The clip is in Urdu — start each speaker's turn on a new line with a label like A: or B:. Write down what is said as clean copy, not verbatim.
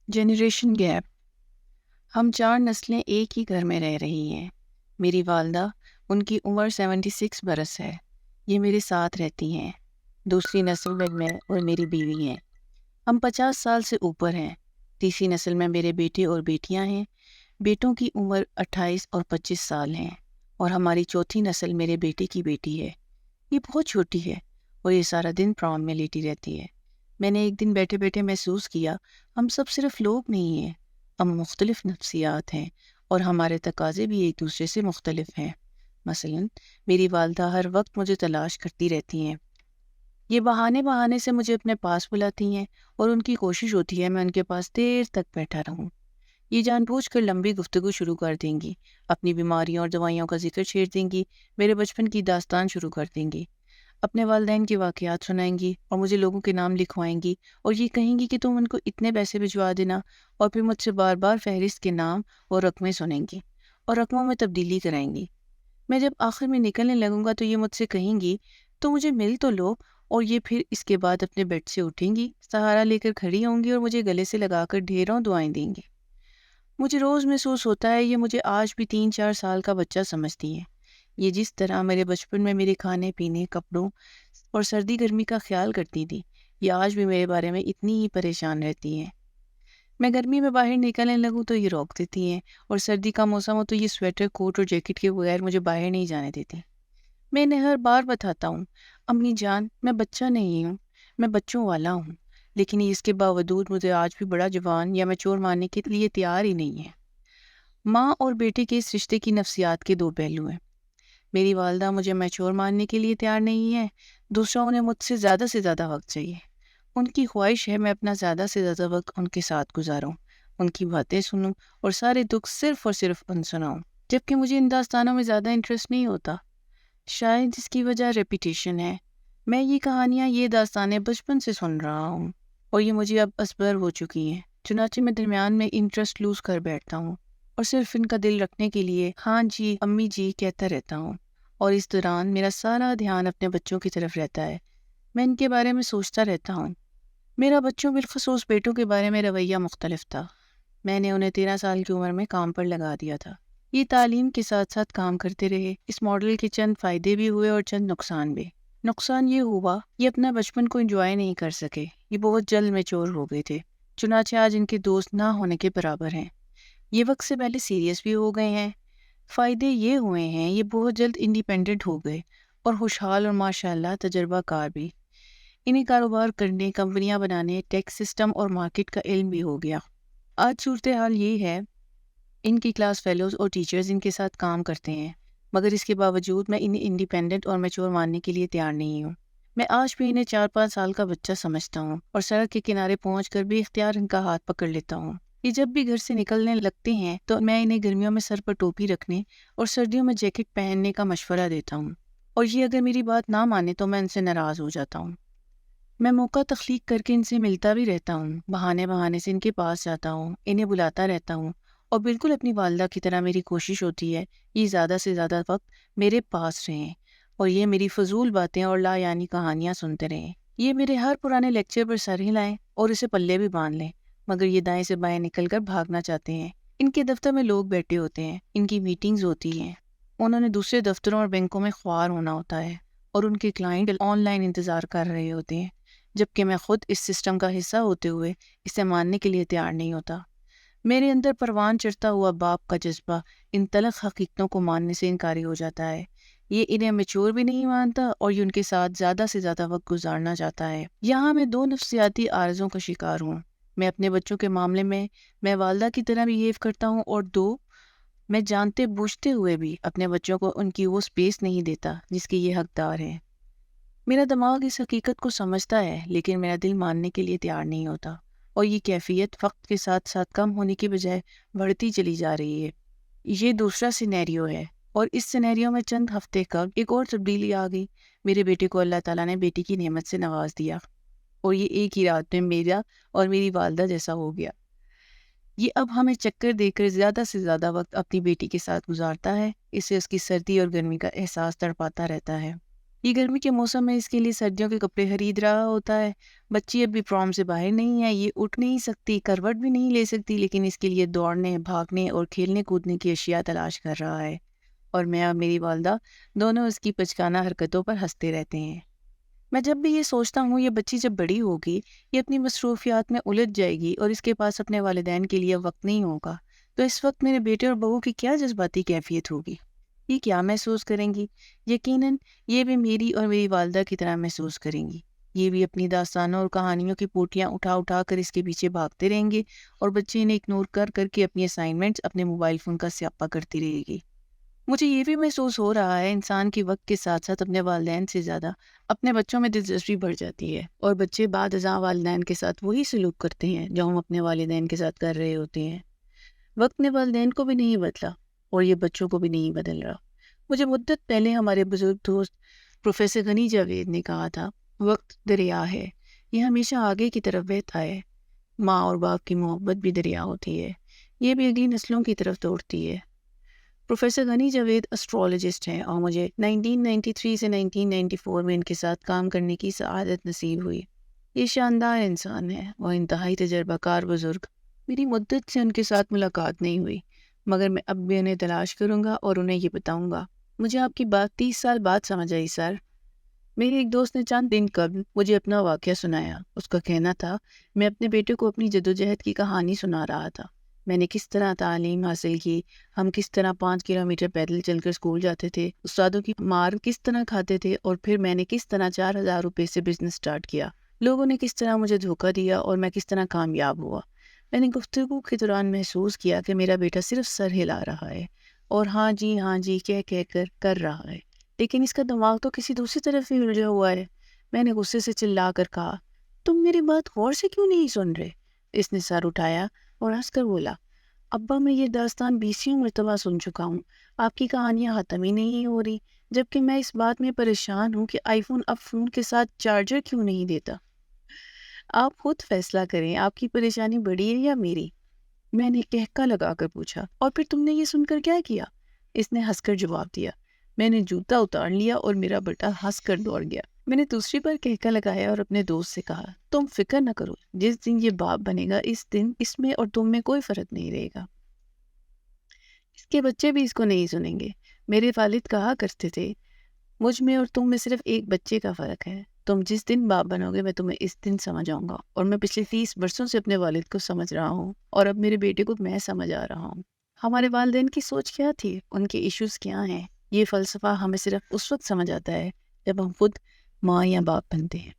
A: Generation gap. ہم 4 نسلیں ایک ہی گھر میں رہ رہی ہیں۔ میری والدہ، ان کی عمر 76 برس ہے، یہ میرے ساتھ رہتی ہیں۔ دوسری نسل میں اور میری بیوی ہیں۔ ہم 50 سال سے اوپر ہیں۔ تیسری نسل میں میرے بیٹے اور بیٹیاں ہیں۔ بیٹوں کی عمر 28 اور 25 سال ہیں، اور ہماری چوتھی نسل میرے بیٹے کی بیٹی ہے۔ یہ بہت چھوٹی ہے اور یہ سارا دن پرام میں لیٹی رہتی ہے۔ میں نے ایک دن بیٹھے بیٹھے محسوس کیا، ہم سب صرف لوگ نہیں ہیں، ہم مختلف نفسیات ہیں، اور ہمارے تقاضے بھی ایک دوسرے سے مختلف ہیں۔ مثلاً میری والدہ ہر وقت مجھے تلاش کرتی رہتی ہیں۔ یہ بہانے سے مجھے اپنے پاس بلاتی ہیں، اور ان کی کوشش ہوتی ہے میں ان کے پاس دیر تک بیٹھا رہوں۔ یہ جان بوجھ کر لمبی گفتگو شروع کر دیں گی، اپنی بیماریوں اور دوائیوں کا ذکر چھیڑ دیں گی، میرے بچپن کی داستان شروع کر دیں گی، اپنے والدین کے واقعات سنائیں گی، اور مجھے لوگوں کے نام لکھوائیں گی، اور یہ کہیں گی کہ تم ان کو اتنے پیسے بھجوا دینا، اور پھر مجھ سے بار بار فہرست کے نام اور رقمیں سنیں گی، اور رقموں میں تبدیلی کرائیں گی۔ میں جب آخر میں نکلنے لگوں گا تو یہ مجھ سے کہیں گی، تو مجھے مل تو لو، اور یہ پھر اس کے بعد اپنے بیڈ سے اٹھیں گی، سہارا لے کر کھڑی ہوں گی، اور مجھے گلے سے لگا کر ڈھیروں دعائیں دیں گی۔ مجھے روز محسوس ہوتا ہے یہ مجھے آج بھی 3-4 سال کا بچہ سمجھتی ہیں۔ یہ جس طرح میرے بچپن میں میرے کھانے پینے، کپڑوں اور سردی گرمی کا خیال کرتی تھی، یہ آج بھی میرے بارے میں اتنی ہی پریشان رہتی ہیں۔ میں گرمی میں باہر نکلنے لگوں تو یہ روک دیتی ہیں، اور سردی کا موسم ہو تو یہ سویٹر، کوٹ اور جیکٹ کے بغیر مجھے باہر نہیں جانے دیتی۔ میں انہیں ہر بار بتاتا ہوں، امی جان، میں بچہ نہیں ہوں، میں بچوں والا ہوں، لیکن اس کے باوجود مجھے آج بھی بڑا جوان یا میچور ماننے کے لیے تیار ہی نہیں ہے۔ ماں اور بیٹے کے اس رشتے کی نفسیات کے 2 پہلو ہیں۔ میری والدہ مجھے میچور ماننے کے لیے تیار نہیں ہے، دوسرا انہیں مجھ سے زیادہ وقت چاہیے۔ ان کی خواہش ہے میں اپنا زیادہ سے زیادہ وقت ان کے ساتھ گزاروں، ان کی باتیں سنوں، اور سارے دکھ صرف اور صرف ان سناؤں، جبکہ مجھے ان داستانوں میں زیادہ انٹرسٹ نہیں ہوتا۔ شاید اس کی وجہ ریپیٹیشن ہے۔ میں یہ داستانیں بچپن سے سن رہا ہوں، اور یہ مجھے اب ازبر ہو چکی ہیں، چنانچہ میں درمیان میں انٹرسٹ لوز کر بیٹھتا ہوں، اور صرف ان کا دل رکھنے کے لیے ہاں جی امی جی کہتا رہتا ہوں، اور اس دوران میرا سارا دھیان اپنے بچوں کی طرف رہتا ہے۔ میں ان کے بارے میں سوچتا رہتا ہوں۔ میرا بچوں بالخصوص بیٹوں کے بارے میں رویہ مختلف تھا۔ میں نے انہیں 13 سال کی عمر میں کام پر لگا دیا تھا۔ یہ تعلیم کے ساتھ ساتھ کام کرتے رہے۔ اس ماڈل کے چند فائدے بھی ہوئے اور چند نقصان بھی۔ نقصان یہ ہوا، یہ اپنا بچپن کو انجوائے نہیں کر سکے، یہ بہت جلد میچور ہو گئے تھے، چنانچہ آج ان کے دوست نہ ہونے کے برابر ہیں، یہ وقت سے پہلے سیریس بھی ہو گئے ہیں۔ فائدے یہ ہوئے ہیں، یہ بہت جلد انڈیپینڈنٹ ہو گئے اور خوشحال اور ماشاءاللہ تجربہ کار بھی۔ انہیں کاروبار کرنے، کمپنیاں بنانے، ٹیکس سسٹم اور مارکیٹ کا علم بھی ہو گیا۔ آج صورتحال یہ ہے، ان کی کلاس فیلوز اور ٹیچرز ان کے ساتھ کام کرتے ہیں، مگر اس کے باوجود میں انہیں انڈیپینڈنٹ اور میچور ماننے کے لیے تیار نہیں ہوں۔ میں آج بھی انہیں 4-5 سال کا بچہ سمجھتا ہوں، اور سڑک کے کنارے پہنچ کر بھی اختیار ان کا ہاتھ پکڑ لیتا ہوں۔ یہ جب بھی گھر سے نکلنے لگتے ہیں تو میں انہیں گرمیوں میں سر پر ٹوپی رکھنے اور سردیوں میں جیکٹ پہننے کا مشورہ دیتا ہوں، اور یہ اگر میری بات نہ مانے تو میں ان سے ناراض ہو جاتا ہوں۔ میں موقع تخلیق کر کے ان سے ملتا بھی رہتا ہوں، بہانے سے ان کے پاس جاتا ہوں، انہیں بلاتا رہتا ہوں، اور بالکل اپنی والدہ کی طرح میری کوشش ہوتی ہے یہ زیادہ سے زیادہ وقت میرے پاس رہیں، اور یہ میری فضول باتیں اور لا یعنی کہانیاں سنتے رہیں۔ یہ میرے ہر پرانے لیکچر پر سر ہلائیں اور اسے پلے بھی باندھ لیں، مگر یہ دائیں سے بائیں نکل کر بھاگنا چاہتے ہیں۔ ان کے دفتر میں لوگ بیٹھے ہوتے ہیں، ان کی میٹنگز ہوتی ہیں، انہوں نے دوسرے دفتروں اور بینکوں میں خوار ہونا ہوتا ہے، اور ان کے کلائنٹ آن لائن انتظار کر رہے ہوتے ہیں، جبکہ میں خود اس سسٹم کا حصہ ہوتے ہوئے اسے ماننے کے لیے تیار نہیں ہوتا۔ میرے اندر پروان چڑھتا ہوا باپ کا جذبہ ان تلخ حقیقتوں کو ماننے سے انکاری ہو جاتا ہے۔ یہ انہیں میچور بھی نہیں مانتا، اور یہ ان کے ساتھ زیادہ سے زیادہ وقت گزارنا چاہتا ہے۔ یہاں میں 2 نفسیاتی عارضوں کا شکار ہوں۔ میں اپنے بچوں کے معاملے میں والدہ کی طرح بہیو کرتا ہوں، اور 2، میں جانتے بوجھتے ہوئے بھی اپنے بچوں کو ان کی وہ سپیس نہیں دیتا جس کی یہ حقدار ہے۔ میرا دماغ اس حقیقت کو سمجھتا ہے، لیکن میرا دل ماننے کے لیے تیار نہیں ہوتا، اور یہ کیفیت وقت کے ساتھ ساتھ کم ہونے کی بجائے بڑھتی چلی جا رہی ہے۔ یہ دوسرا سینیریو ہے، اور اس سینیریو میں چند ہفتے قبل ایک اور تبدیلی آ گئی۔ میرے بیٹے کو اللہ تعالیٰ نے بیٹی کی نعمت سے نواز دیا، اور یہ ایک ہی رات میں میرا اور میری والدہ جیسا ہو گیا۔ یہ اب ہمیں چکر دے کر زیادہ سے زیادہ وقت اپنی بیٹی کے ساتھ گزارتا ہے، اسے اس کی سردی اور گرمی کا احساس تڑپاتا رہتا ہے۔ یہ گرمی کے موسم میں اس کے لیے سردیوں کے کپڑے خرید رہا ہوتا ہے۔ بچی اب بھی پروم سے باہر نہیں ہے، یہ اٹھ نہیں سکتی، کروٹ بھی نہیں لے سکتی، لیکن اس کے لیے دوڑنے، بھاگنے اور کھیلنے کودنے کی اشیاء تلاش کر رہا ہے، اور میں اور میری والدہ دونوں اس کی بچکانہ حرکتوں پر ہنستے رہتے ہیں۔ میں جب بھی یہ سوچتا ہوں یہ بچی جب بڑی ہوگی، یہ اپنی مصروفیات میں الجھ جائے گی اور اس کے پاس اپنے والدین کے لیے وقت نہیں ہوگا، تو اس وقت میرے بیٹے اور بہو کی کیا جذباتی کیفیت ہوگی؟ یہ کیا محسوس کریں گی؟ یقیناً یہ بھی میری اور میری والدہ کی طرح محسوس کریں گی۔ یہ بھی اپنی داستانوں اور کہانیوں کی پوٹیاں اٹھا اٹھا کر اس کے پیچھے بھاگتے رہیں گے، اور بچے انہیں اگنور کر کر کے اپنی اسائنمنٹس اپنے موبائل فون کا سیاپا کرتی رہے گی۔ مجھے یہ بھی محسوس ہو رہا ہے انسان کی وقت کے ساتھ ساتھ اپنے والدین سے زیادہ اپنے بچوں میں دلچسپی بڑھ جاتی ہے، اور بچے بعد ازاں والدین کے ساتھ وہی سلوک کرتے ہیں جو ہم اپنے والدین کے ساتھ کر رہے ہوتے ہیں۔ وقت نے والدین کو بھی نہیں بدلا، اور یہ بچوں کو بھی نہیں بدل رہا۔ مجھے مدت پہلے ہمارے بزرگ دوست پروفیسر غنی جاوید نے کہا تھا، وقت دریا ہے، یہ ہمیشہ آگے کی طرف بہتا ہے۔ ماں اور باپ کی محبت بھی دریا ہوتی ہے، یہ بھی اگلی نسلوں کی طرف دوڑتی ہے۔ پروفیسر غنی جاوید اسٹرالوجسٹ ہیں، اور مجھے 1993 سے 1994 میں ان کے ساتھ کام کرنے کی سعادت نصیب ہوئی۔ یہ شاندار انسان ہے اور انتہائی تجربہ کار بزرگ۔ میری مدت سے ان کے ساتھ ملاقات نہیں ہوئی، مگر میں اب بھی انہیں تلاش کروں گا اور انہیں یہ بتاؤں گا۔ مجھے آپ کی بات 30 سال بعد سمجھ آئی سر۔ میرے ایک دوست نے چند دن قبل مجھے اپنا واقعہ سنایا۔ اس کا کہنا تھا، میں اپنے بیٹے کو اپنی جدوجہد کی کہانی سنا رہا تھا۔ میں نے کس طرح تعلیم حاصل کی، ہم کس طرح 5 کلومیٹر پیدل چل کر اسکول جاتے تھے، استادوں کی مار کس طرح کھاتے تھے، اور پھر میں نے کس طرح 4,000 روپے سے بزنس سٹارٹ کیا۔ لوگوں نے کس طرح مجھے دھوکہ دیا اور میں کس طرح کامیاب ہوا۔ میں نے گفتگو کے دوران محسوس کیا کہ میرا بیٹا صرف سر ہلا رہا ہے اور ہاں جی کہہ کر رہا ہے، لیکن اس کا دماغ تو کسی دوسری طرف ہی الجھا ہوا ہے۔ میں نے غصے سے چلا کر کہا، تم میری بات غور سے کیوں نہیں سن رہے؟ اس نے سر اٹھایا اور ہنس کر بولا، ابا میں یہ داستان 20 مرتبہ سن چکا ہوں، آپ کی کہانیاں ختم ہی نہیں ہو رہی، جبکہ میں اس بات میں پریشان ہوں کہ آئی فون اب فون کے ساتھ چارجر کیوں نہیں دیتا۔ آپ خود فیصلہ کریں، آپ کی پریشانی بڑی ہے یا میری؟ میں نے کہکا لگا کر پوچھا، اور پھر تم نے یہ سن کر کیا کیا؟ اس نے ہنس کر جواب دیا، میں نے جوتا اتار لیا اور میرا بیٹا ہنس کر دوڑ گیا۔ میں نے دوسری بار کہکا لگایا اور اپنے دوست سے کہا، تم فکر نہ کرو، جس دن یہ باپ بنے گا اس دن اس میں اور تم میں کوئی فرق نہیں رہے گا۔ اس کے بچے بھی اس کو نہیں سنیں گے۔ میرے والد کہا کرتے تھے، مجھ میں اور تم میں صرف ایک بچے کا فرق ہے۔ تم جس دن باپ بنو گے میں تمہیں اس دن سمجھ آؤں گا، اور میں پچھلے 30 برسوں سے اپنے والد کو سمجھ رہا ہوں، اور اب میرے بیٹے کو میں سمجھ آ رہا ہوں۔ ہمارے والدین کی سوچ کیا تھی، ان کے ایشوز کیا ہیں، یہ فلسفہ ہمیں صرف اس وقت سمجھ آتا ہے جب ہم خود ماں یا باپ بنتے ہیں۔